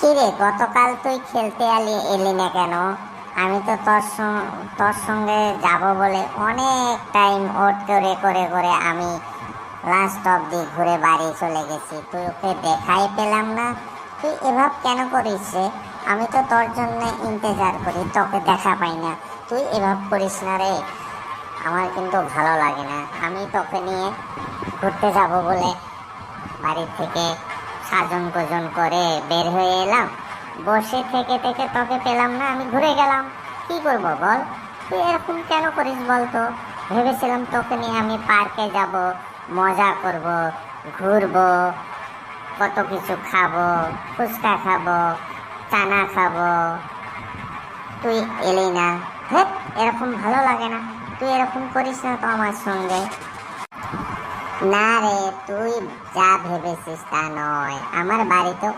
কিরে, গতকাল তুই খেলতে এলি না কেন? আমি তো তোর সঙ্গে যাব বলে অনেক টাইম ওয়েট করে করে করে আমি লাস্ট অব্দি ঘুরে বাড়ি চলে গেছি, তুই ওকে দেখাই পেলাম না। তুই এভাব কেন করিস রে? আমি তো তোর জন্য ইন্তজার করি, তোকে দেখা পাই না। তুই এভাব করিস না রে, আমার কিন্তু ভালো লাগে না। আমি তোকে নিয়ে ঘুরতে যাব বলে বাড়ি থেকে সাজন গোজন করে বের হয়ে এলাম, বসে থেকে থেকে তোকে পেলাম না, আমি ঘুরে গেলাম। কি করব বল? তুই এরকম কেন করিস বলতো? ভেবেছিলাম তোকে নিয়ে আমি পার্কে যাব, মজা করব, ঘুরবো, কত কিছু খাবো, ফুচকা খাবো, চানা খাবো। তুই এলি না। হ্যাঁ, এরকম ভালো লাগে না। তুই এরকম করিস না তো আমার সঙ্গে। না রে, তুই যা ভেবেছিস তা নয়। আমার বাড়িতে